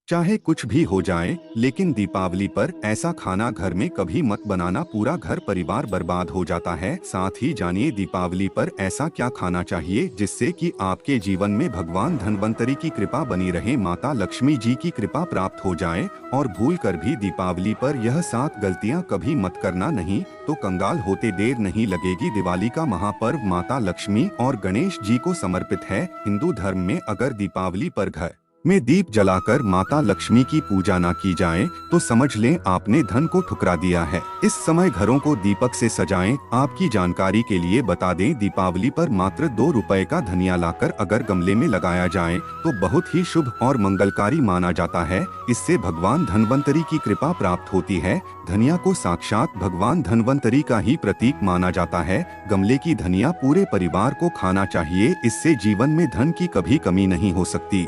चाहे कुछ भी हो जाए, लेकिन दीपावली पर ऐसा खाना घर में कभी मत बनाना, पूरा घर परिवार बर्बाद हो जाता है। साथ ही जानिए दीपावली पर ऐसा क्या खाना चाहिए जिससे कि आपके जीवन में भगवान धन्वंतरी की कृपा बनी रहे, माता लक्ष्मी जी की कृपा प्राप्त हो जाए। और भूल कर भी दीपावली पर यह 7 गलतियां कभी मत करना, नहीं तो कंगाल होते देर नहीं लगेगी। दिवाली का महापर्व माता लक्ष्मी और गणेश जी को समर्पित है। हिंदू धर्म में अगर दीपावली पर घर में दीप जलाकर माता लक्ष्मी की पूजा ना की जाए तो समझ लें आपने धन को ठुकरा दिया है। इस समय घरों को दीपक से सजाएं। आपकी जानकारी के लिए बता दें, दीपावली पर मात्र 2 रुपए का धनिया लाकर अगर गमले में लगाया जाए तो बहुत ही शुभ और मंगलकारी माना जाता है। इससे भगवान धन्वंतरी की कृपा प्राप्त होती है। धनिया को साक्षात भगवान धन्वंतरी का ही प्रतीक माना जाता है। गमले की धनिया पूरे परिवार को खाना चाहिए, इससे जीवन में धन की कभी कमी नहीं हो सकती।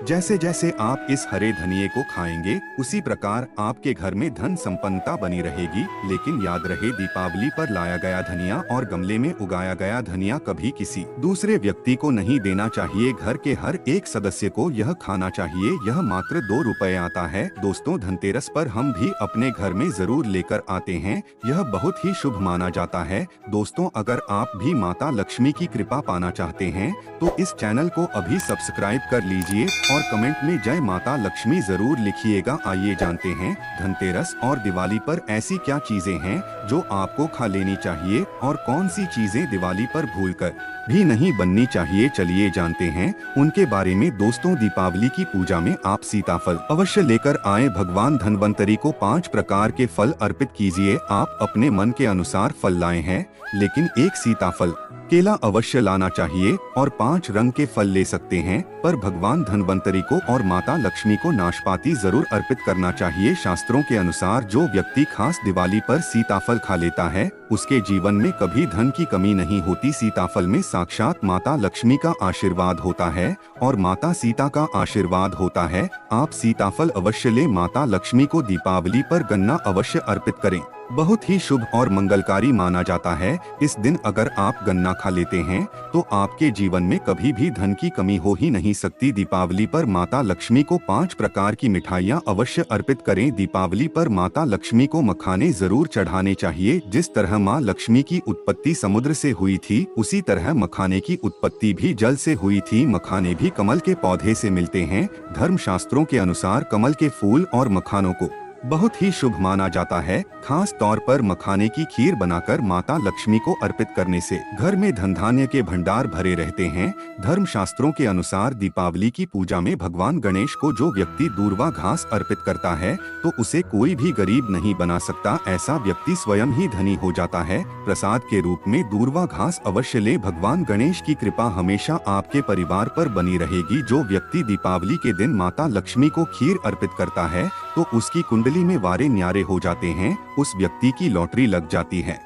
जैसे जैसे आप इस हरे धनिये को खाएंगे उसी प्रकार आपके घर में धन संपन्नता बनी रहेगी। लेकिन याद रहे, दीपावली पर लाया गया धनिया और गमले में उगाया गया धनिया कभी किसी दूसरे व्यक्ति को नहीं देना चाहिए। घर के हर एक सदस्य को यह खाना चाहिए। यह मात्र 2 रुपए आता है। दोस्तों, धनतेरस पर हम भी अपने घर में जरूर लेकर आते हैं। यह बहुत ही शुभ माना जाता है। दोस्तों, अगर आप भी माता लक्ष्मी की कृपा पाना चाहते हैं तो इस चैनल को अभी सब्सक्राइब कर लीजिए और कमेंट में जय माता लक्ष्मी जरूर लिखिएगा। आइए जानते हैं, धनतेरस और दिवाली पर ऐसी क्या चीजें हैं जो आपको खा लेनी चाहिए और कौन सी चीजें दिवाली पर भूलकर भी नहीं बननी चाहिए। चलिए जानते हैं उनके बारे में। दोस्तों, दीपावली की पूजा में आप सीताफल अवश्य लेकर आए। भगवान धन्वंतरी को 5 प्रकार के फल अर्पित कीजिए। आप अपने मन के अनुसार फल लाए हैं, लेकिन एक सीताफल केला अवश्य लाना चाहिए और 5 रंग के फल ले सकते हैं, पर भगवान धन्वंतरी को और माता लक्ष्मी को नाशपाती जरूर अर्पित करना चाहिए। शास्त्रों के अनुसार जो व्यक्ति खास दिवाली पर सीताफल खा लेता है उसके जीवन में कभी धन की कमी नहीं होती। सीताफल में साक्षात माता लक्ष्मी का आशीर्वाद होता है और माता सीता का आशीर्वाद होता है। आप सीताफल अवश्य ले। माता लक्ष्मी को दीपावली पर गन्ना अवश्य अर्पित करें, बहुत ही शुभ और मंगलकारी माना जाता है। इस दिन अगर आप गन्ना खा लेते हैं तो आपके जीवन में कभी भी धन की कमी हो ही नहीं सकती। दीपावली पर माता लक्ष्मी को 5 प्रकार की मिठाइयां अवश्य अर्पित करें। दीपावली पर माता लक्ष्मी को मखाने जरूर चढ़ाने चाहिए। जिस तरह माँ लक्ष्मी की उत्पत्ति समुद्र से हुई थी, उसी तरह मखाने की उत्पत्ति भी जल से हुई थी। मखाने भी कमल के पौधे से मिलते हैं। धर्म शास्त्रों के अनुसार कमल के फूल और मखानों को बहुत ही शुभ माना जाता है। खास तौर पर मखाने की खीर बनाकर माता लक्ष्मी को अर्पित करने से घर में धन धान्य के भंडार भरे रहते हैं। धर्म शास्त्रों के अनुसार दीपावली की पूजा में भगवान गणेश को जो व्यक्ति दूर्वा घास अर्पित करता है तो उसे कोई भी गरीब नहीं बना सकता। ऐसा व्यक्ति स्वयं ही धनी हो जाता है। प्रसाद के रूप में दूर्वा घास अवश्य ले। भगवान गणेश की कृपा हमेशा आपके परिवार पर बनी रहेगी। जो व्यक्ति दीपावली के दिन माता लक्ष्मी को खीर अर्पित करता है तो उसकी कुंडली में वारे न्यारे हो जाते हैं। उस व्यक्ति की लॉटरी लग जाती है।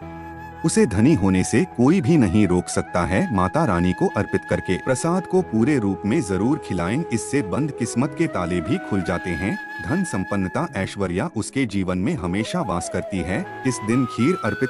उसे धनी होने से कोई भी नहीं रोक सकता है। माता रानी को अर्पित करके प्रसाद को पूरे रूप में जरूर खिलाएं, इससे बंद किस्मत के ताले भी खुल जाते हैं। धन संपन्नता ऐश्वर्या उसके जीवन में हमेशा वास करती है। इस दिन खीर अर्पित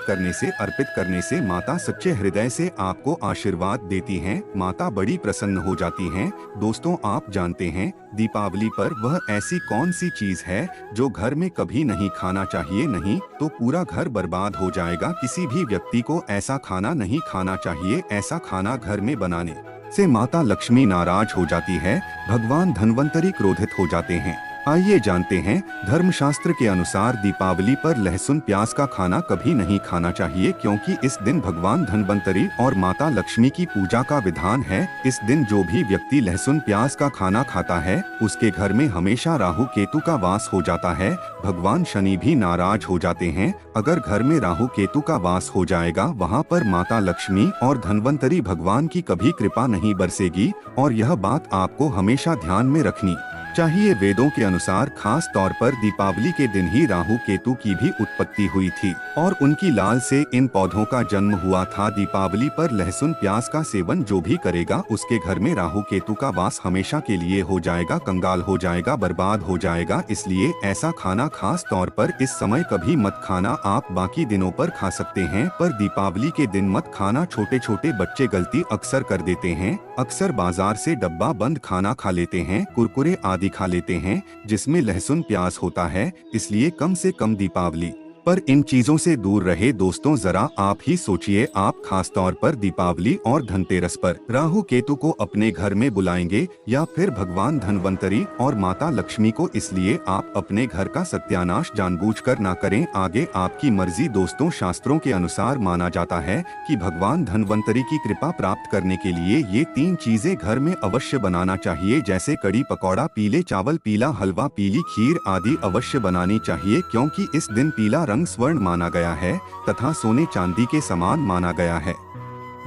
करने से माता सच्चे हृदय से आपको आशीर्वाद देती हैं। माता बड़ी प्रसन्न हो जाती हैं। दोस्तों, आप जानते हैं दीपावली पर वह ऐसी कौन सी चीज है जो घर में कभी नहीं खाना चाहिए, नहीं तो पूरा घर बर्बाद हो जाएगा। किसी भी व्यक्ति को ऐसा खाना नहीं खाना चाहिए। ऐसा खाना घर में बनाने से माता लक्ष्मी नाराज हो जाती है, भगवान धन्वंतरी क्रोधित हो जाते हैं। आइए जानते हैं, धर्मशास्त्र के अनुसार दीपावली पर लहसुन प्याज का खाना कभी नहीं खाना चाहिए, क्योंकि इस दिन भगवान धन्वंतरी और माता लक्ष्मी की पूजा का विधान है। इस दिन जो भी व्यक्ति लहसुन प्याज का खाना खाता है उसके घर में हमेशा राहु केतु का वास हो जाता है। भगवान शनि भी नाराज हो जाते हैं। अगर घर में राहु केतु का वास हो जाएगा, वहाँ पर माता लक्ष्मी और धन्वंतरी भगवान की कभी कृपा नहीं बरसेगी और यह बात आपको हमेशा ध्यान में रखनी चाहिए। वेदों के अनुसार खास तौर पर दीपावली के दिन ही राहु केतु की भी उत्पत्ति हुई थी और उनकी लाल से इन पौधों का जन्म हुआ था। दीपावली पर लहसुन प्याज का सेवन जो भी करेगा उसके घर में राहु केतु का वास हमेशा के लिए हो जाएगा, कंगाल हो जाएगा, बर्बाद हो जाएगा। इसलिए ऐसा खाना खास तौर पर इस समय कभी मत खाना। आप बाकी दिनों पर खा सकते हैं, पर दीपावली के दिन मत खाना। छोटे छोटे बच्चे गलती अक्सर कर देते हैं। अक्सर बाजार से डब्बा बंद खाना खा लेते हैं, कुरकुरे आदि आदि खा लेते हैं जिसमें लहसुन प्याज होता है, इसलिए कम से कम दीपावली पर इन चीजों से दूर रहे। दोस्तों जरा आप ही सोचिए, आप खास तौर पर दीपावली और धनतेरस पर राहु केतु को अपने घर में बुलाएंगे या फिर भगवान धनवंतरी और माता लक्ष्मी को, इसलिए आप अपने घर का सत्यानाश जानबूझकर ना करें, आगे आपकी मर्जी। दोस्तों शास्त्रों के अनुसार माना जाता है कि भगवान धनवंतरी की कृपा प्राप्त करने के लिए ये 3 चीजें घर में अवश्य बनाना चाहिए, जैसे कड़ी पकौड़ा, पीले चावल, पीला हलवा, पीली खीर आदि अवश्य बनानी चाहिए, क्योंकि इस दिन पीला रंग स्वर्ण माना गया है तथा सोने चांदी के समान माना गया है।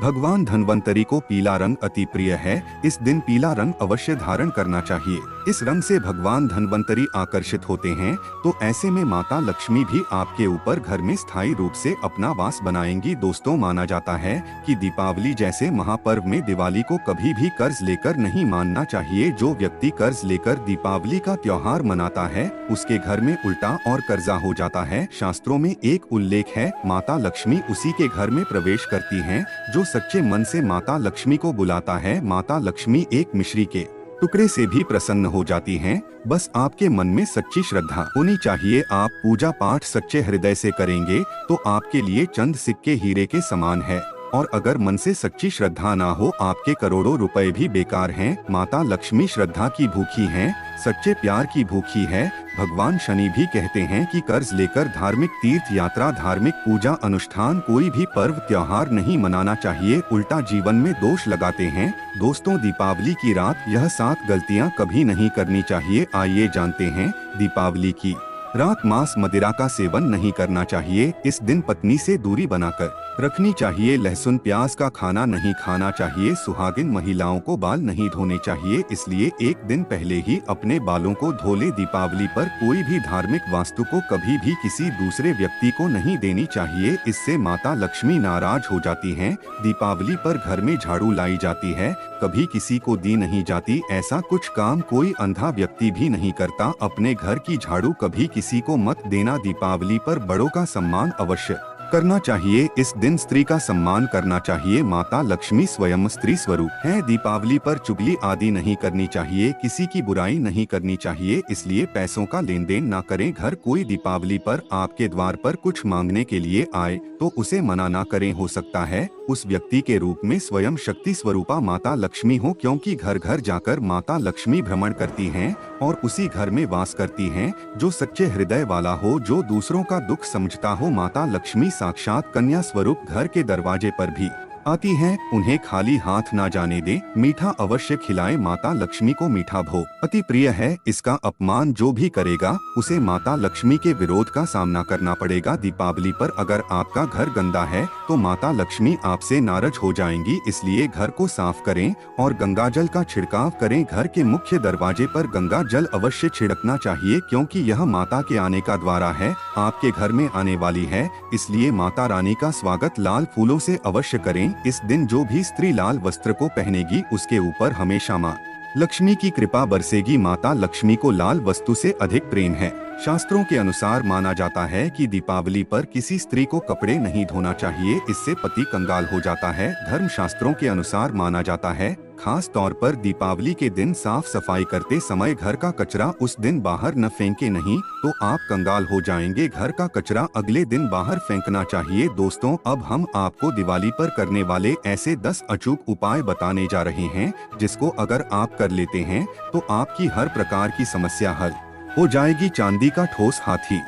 भगवान धनवंतरी को पीला रंग अति प्रिय है, इस दिन पीला रंग अवश्य धारण करना चाहिए। इस रंग से भगवान धनवंतरी आकर्षित होते हैं, तो ऐसे में माता लक्ष्मी भी आपके ऊपर घर में स्थायी रूप से अपना वास बनाएंगी। दोस्तों माना जाता है कि दीपावली जैसे महापर्व में दिवाली को कभी भी कर्ज लेकर नहीं मानना चाहिए। जो व्यक्ति कर्ज लेकर दीपावली का त्योहार मनाता है उसके घर में उल्टा और कर्जा हो जाता है। शास्त्रों में एक उल्लेख है, माता लक्ष्मी उसी के घर में प्रवेश करती हैं जो सच्चे मन से माता लक्ष्मी को बुलाता है। माता लक्ष्मी एक मिश्री के टुकड़े से भी प्रसन्न हो जाती हैं, बस आपके मन में सच्ची श्रद्धा होनी चाहिए। आप पूजा पाठ सच्चे हृदय से करेंगे तो आपके लिए चंद सिक्के हीरे के समान है, और अगर मन से सच्ची श्रद्धा ना हो आपके करोड़ों रुपए भी बेकार हैं। माता लक्ष्मी श्रद्धा की भूखी हैं, सच्चे प्यार की भूखी है। भगवान शनि भी कहते हैं कि कर्ज लेकर धार्मिक तीर्थ यात्रा, धार्मिक पूजा अनुष्ठान, कोई भी पर्व त्योहार नहीं मनाना चाहिए, उल्टा जीवन में दोष लगाते हैं। दोस्तों दीपावली की रात यह 7 गलतियां कभी नहीं करनी चाहिए। आइए जानते हैं। दीपावली की रात मांस मदिरा का सेवन नहीं करना चाहिए, इस दिन पत्नी से दूरी बनाकर रखनी चाहिए। लहसुन प्याज का खाना नहीं खाना चाहिए। सुहागिन महिलाओं को बाल नहीं धोने चाहिए, इसलिए एक दिन पहले ही अपने बालों को धो ले। दीपावली पर कोई भी धार्मिक वस्तु को कभी भी किसी दूसरे व्यक्ति को नहीं देनी चाहिए, इससे माता लक्ष्मी नाराज हो जाती हैं। दीपावली पर घर में झाड़ू लाई जाती है, कभी किसी को दी नहीं जाती। ऐसा कुछ काम कोई अंधा व्यक्ति भी नहीं करता। अपने घर की झाड़ू कभी किसी को मत देना। दीपावली पर बड़ों का सम्मान अवश्य करना चाहिए, इस दिन स्त्री का सम्मान करना चाहिए। माता लक्ष्मी स्वयं स्त्री स्वरूप है। दीपावली पर चुगली आदि नहीं करनी चाहिए, किसी की बुराई नहीं करनी चाहिए, इसलिए पैसों का लेन देन ना करें। घर कोई दीपावली पर आपके द्वार पर कुछ मांगने के लिए आए तो उसे मना ना करें, हो सकता है उस व्यक्ति के रूप में स्वयं शक्ति स्वरूपा माता लक्ष्मी हो, क्योंकि घर घर जाकर माता लक्ष्मी भ्रमण करती हैं और उसी घर में वास करती हैं। जो सच्चे हृदय वाला हो, जो दूसरों का दुख समझता हो, माता लक्ष्मी साक्षात कन्या स्वरूप घर के दरवाजे पर भी आती हैं, उन्हें खाली हाथ ना जाने दे। मीठा अवश्य खिलाएं, माता लक्ष्मी को मीठा भोग अति प्रिय है, इसका अपमान जो भी करेगा उसे माता लक्ष्मी के विरोध का सामना करना पड़ेगा। दीपावली पर अगर आपका घर गंदा है तो माता लक्ष्मी आपसे नाराज हो जाएंगी, इसलिए घर को साफ करें और गंगा जल का छिड़काव करें। घर के मुख्य दरवाजे पर गंगा जल अवश्य छिड़कना चाहिए, क्योंकि यह माता के आने का द्वारा है, आपके घर में आने वाली है, इसलिए माता रानी का स्वागत लाल फूलों से अवश्य करें। इस दिन जो भी स्त्री लाल वस्त्र को पहनेगी उसके ऊपर हमेशा माँ लक्ष्मी की कृपा बरसेगी। माता लक्ष्मी को लाल वस्तु से अधिक प्रेम है। शास्त्रों के अनुसार माना जाता है कि दीपावली पर किसी स्त्री को कपड़े नहीं धोना चाहिए, इससे पति कंगाल हो जाता है। धर्म शास्त्रों के अनुसार माना जाता है खास तौर पर दीपावली के दिन साफ सफाई करते समय घर का कचरा उस दिन बाहर न फेंके, नहीं तो आप कंगाल हो जाएंगे। घर का कचरा अगले दिन बाहर फेंकना चाहिए। दोस्तों अब हम आपको दिवाली पर करने वाले ऐसे 10 अचूक उपाय बताने जा रहे हैं, जिसको अगर आप कर लेते हैं तो आपकी हर प्रकार की समस्या हल हो जाएगी। चांदी का ठोस हाथी।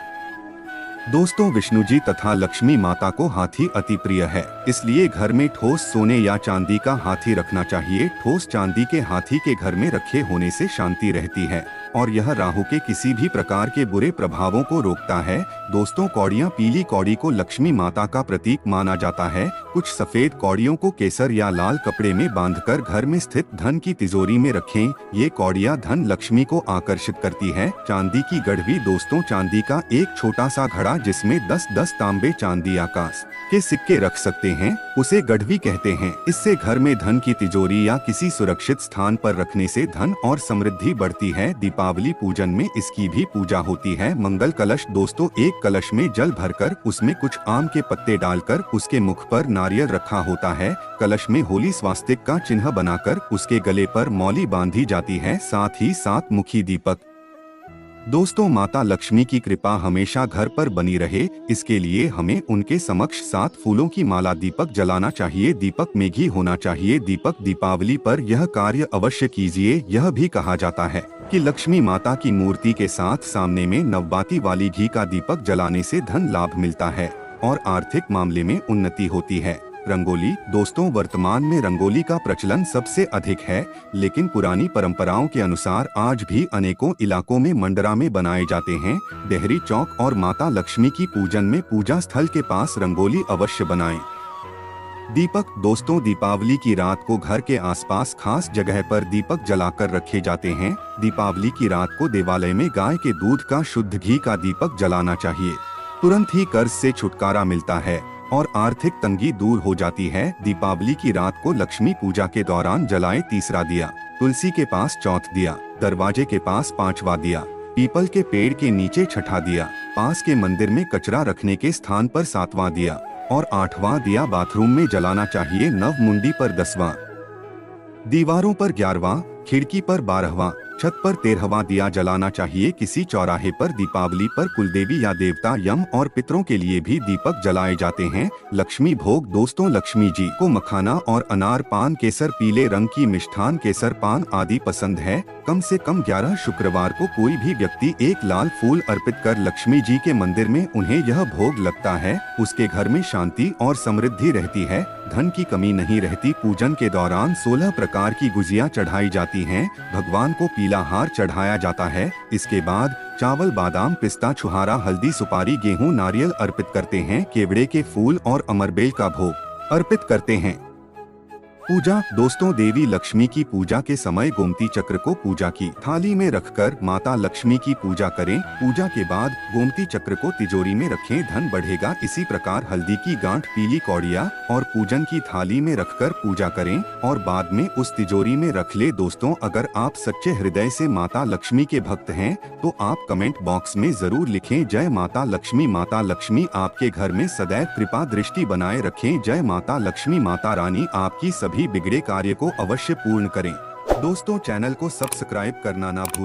दोस्तों विष्णु जी तथा लक्ष्मी माता को हाथी अति प्रिय है, इसलिए घर में ठोस सोने या चांदी का हाथी रखना चाहिए। ठोस चांदी के हाथी के घर में रखे होने से शांति रहती है और यह राहु के किसी भी प्रकार के बुरे प्रभावों को रोकता है। दोस्तों कौड़ियाँ। पीली कौड़ी को लक्ष्मी माता का प्रतीक माना जाता है। कुछ सफेद कौड़ियों को केसर या लाल कपड़े में बांधकर घर में स्थित धन की तिजोरी में रखें। ये कौड़ियाँ धन लक्ष्मी को आकर्षित करती है। चांदी की गड़वी। दोस्तों चांदी का एक छोटा सा घड़ा जिसमें 10-10 तांबे चांदी आकाश के सिक्के रख सकते हैं, उसे गढ़वी कहते हैं। इससे घर में धन की तिजोरी या किसी सुरक्षित स्थान पर रखने से धन और समृद्धि बढ़ती है। दीपावली दीपावली पूजन में इसकी भी पूजा होती है। मंगल कलश दोस्तों, एक कलश में जल भरकर उसमें कुछ आम के पत्ते डालकर उसके मुख पर नारियल रखा होता है। कलश में होली स्वास्तिक का चिन्ह बनाकर उसके गले पर मौली बांधी जाती है, साथ ही 7 मुखी दीपक। दोस्तों, माता लक्ष्मी की कृपा हमेशा घर पर बनी रहे, इसके लिए हमें उनके समक्ष 7 फूलों की माला दीपक जलाना चाहिए। दीपक में घी होना चाहिए। दीपक दीपावली पर यह कार्य अवश्य कीजिए। यह भी कहा जाता है कि लक्ष्मी माता की मूर्ति के साथ सामने में नवबाती वाली घी का दीपक जलाने से धन लाभ मिलता है और आर्थिक मामले में उन्नति होती है। रंगोली दोस्तों, वर्तमान में रंगोली का प्रचलन सबसे अधिक है, लेकिन पुरानी परंपराओं के अनुसार आज भी अनेकों इलाकों में मंडरा में बनाए जाते हैं। डेहरी चौक और माता लक्ष्मी की पूजन में पूजा स्थल के पास रंगोली अवश्य बनाएं। दीपक दोस्तों, दीपावली की रात को घर के आसपास खास जगह पर दीपक जलाकर रखे जाते हैं। दीपावली की रात को देवालय में गाय के दूध का शुद्ध घी का दीपक जलाना चाहिए। तुरंत ही कर्ज से छुटकारा मिलता है और आर्थिक तंगी दूर हो जाती है। दीपावली की रात को लक्ष्मी पूजा के दौरान जलाए तीसरा दिया, तुलसी के पास चौथ दिया, दरवाजे के पास 5वां दिया, पीपल के पेड़ के नीचे छठा दिया, पास के मंदिर में कचरा रखने के स्थान पर 7वां दिया और 8वां दिया बाथरूम में जलाना चाहिए। नव मुंडी पर 10वां, दीवारों पर 11वां, खिड़की पर 12वां, छत पर 13वां दिया जलाना चाहिए। किसी चौराहे पर दीपावली पर कुलदेवी या देवता, यम और पितरों के लिए भी दीपक जलाए जाते हैं। लक्ष्मी भोग दोस्तों, लक्ष्मी जी को मखाना और अनार, पान, केसर, पीले रंग की मिष्ठान, केसर पान आदि पसंद है। कम से कम 11 शुक्रवार को कोई भी व्यक्ति एक लाल फूल अर्पित कर लक्ष्मी जी के मंदिर में उन्हें यह भोग लगता है। उसके घर में शांति और समृद्धि रहती है, धन की कमी नहीं रहती। पूजन के दौरान 16 प्रकार की गुजिया चढ़ाई जाती हैं। भगवान को पीला हार चढ़ाया जाता है। इसके बाद चावल, बादाम, पिस्ता, छुहारा, हल्दी, सुपारी, गेहूं, नारियल अर्पित करते हैं। केवड़े के फूल और अमरबेल का भोग अर्पित करते हैं। पूजा दोस्तों, देवी लक्ष्मी की पूजा के समय गोमती चक्र को पूजा की थाली में रखकर माता लक्ष्मी की पूजा करें। पूजा के बाद गोमती चक्र को तिजोरी में रखें, धन बढ़ेगा। इसी प्रकार हल्दी की गांठ, पीली कौड़िया और पूजन की थाली में रखकर पूजा करें और बाद में उस तिजोरी में रख ले। दोस्तों, अगर आप सच्चे हृदय से माता लक्ष्मी के भक्त हैं तो आप कमेंट बॉक्स में जरूर लिखें जय माता लक्ष्मी। माता लक्ष्मी आपके घर में सदैव कृपा दृष्टि बनाए रखें। जय माता लक्ष्मी। माता रानी आपकी सभी बिगड़े कार्य को अवश्य पूर्ण करें। दोस्तों, चैनल को सब्सक्राइब करना ना भूलें।